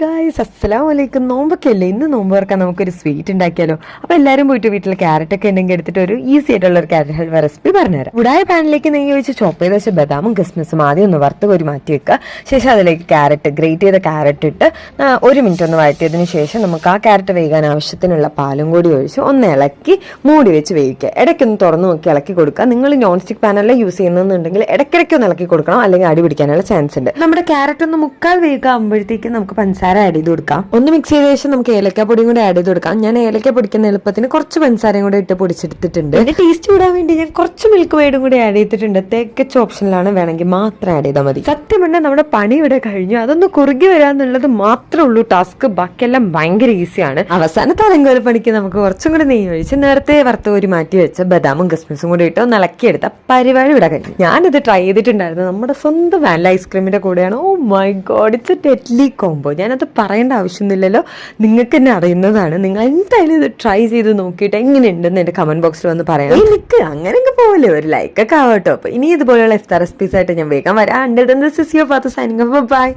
Guys, അസ്സലാമലൈക്കും. നോമ്പൊക്കെ അല്ലേ, ഇന്ന് നോമ്പ് തുറക്കാൻ നമുക്കൊരു സ്വീറ്റ് ഉണ്ടാക്കിയാലോ? അപ്പോൾ എല്ലാവരും പോയിട്ട് വീട്ടിൽ ക്യാരറ്റ് ഒക്കെ ഉണ്ടെങ്കിൽ എടുത്തിട്ട് ഒരു ഈസി ആയിട്ടുള്ള ഒരു ക്യാരറ്റ് ഹൽവ റെസിപ്പി പറഞ്ഞുതരാം. ഉടായ പാനിലേക്ക് നെയ്യ് ഒഴിച്ച് ചോപ്പ് ചെയ്ത് വെച്ച ബദാമും കിസ്മിസും ആദ്യം ഒന്ന് വറുത്ത് കോരി മാറ്റി വെക്കുക. ശേഷം അതിലേക്ക് ഗ്രേറ്റ് ചെയ്ത ക്യാരറ്റ് ഇട്ട് 1 മിനിറ്റ് ഒന്ന് വഴറ്റിയതിന് ശേഷം നമുക്ക് ആ ക്യാരറ്റ് വേകാൻ ആവശ്യത്തിനുള്ള പാലും കൂടി ഒഴിച്ച് ഒന്ന് ഇളക്കി മൂടി വെച്ച് വേവിക്കുക. ഇടയ്ക്കൊന്ന് തുറന്നു നോക്കി ഇളക്കി കൊടുക്കുക. നിങ്ങൾ നോൺ സ്റ്റിക് പാനല്ല യൂസ് ചെയ്യുന്നുണ്ടെങ്കിൽ ഇടയ്ക്കിടയ്ക്ക് ഒന്ന് ഇളക്കി കൊടുക്കണം, അല്ലെങ്കിൽ അടി പിടിക്കാനുള്ള ചാൻസ് ഉണ്ട്. നമ്മുടെ ക്യാരറ്റ് ഒന്ന് മുക്കാൽ വേഗാകുമ്പോഴത്തേക്കും നമുക്ക് പഞ്ചസാര ആഡ് ചെയ്ത് കൊടുക്കാം. ഒന്ന് മിക്സ് ചെയ്ത ശേഷം നമുക്ക് ഏലക്കാപ്പൊടിയും കൂടി ആഡ് ചെയ്ത് കൊടുക്കാം. ഞാൻ ഏലക്ക പൊടിക്കുന്ന എളുപ്പത്തിന് കുറച്ച് പഞ്ചസാരയും കൂടെ ഇട്ട് പൊടിച്ചെടുത്തിട്ടുണ്ട്. പിന്നെ ടേസ്റ്റ് കൂടാൻ വേണ്ടി ഞാൻ കുറച്ച് മിൽക്ക് മെയ്ഡും കൂടി ആഡ് ചെയ്തിട്ടുണ്ട്. തികച്ച ഓപ്ഷനിലാണ്, വേണമെങ്കിൽ മാത്രം ആഡ് ചെയ്താൽ മതി. സത്യം പറഞ്ഞാൽ നമ്മുടെ പണി ഇവിടെ കഴിഞ്ഞു. അതൊന്ന് കുറുകി വരാന്നുള്ളത് മാത്രമേ ഉള്ളൂ ടാസ്ക്. ബാക്കിയെല്ലാം ഭയങ്കര ഈസിയാണ്. അവസാനത്തെ അലങ്കോല പണിക്ക് നമുക്ക് കുറച്ചും കൂടി നെയ്യ് ഒഴിച്ച് നേരത്തെ വറുത്ത് ഒരു മാറ്റി വെച്ച ബദാമും കിസ്മിസും കൂടി ഇട്ട് ഒന്ന് ഇളക്കിയെടുത്ത പരിപാടി ഇവിടെ കഴിഞ്ഞു. ഞാനിത് ട്രൈ ചെയ്തിട്ടുണ്ടായിരുന്നു നമ്മുടെ സ്വന്തം വാനില ഐസ്ക്രീമിന്റെ കൂടെയാണ്. Oh my God, it's a deadly combo. ഞാനത് പറയേണ്ട ആവശ്യമൊന്നുമില്ലല്ലോ, നിങ്ങൾക്ക് തന്നെ അറിയുന്നതാണ്. നിങ്ങൾ എന്തായാലും ഇത് ട്രൈ ചെയ്ത് നോക്കിയിട്ട് എങ്ങനെയുണ്ടെന്ന് എൻ്റെ കമന്റ് ബോക്സിൽ വന്ന് പറയാം. എനിക്ക് അങ്ങനെയൊക്കെ പോലെ ഒരു ലൈക്കൊക്കെ ആവട്ടോ. അപ്പോൾ ഇനി ഇതുപോലെയുള്ള ഇഫ്താർ റെസിപ്പീസ് ആയിട്ട് ഞാൻ വേഗം വരാം. Until then, this is your Father signing off. Bye.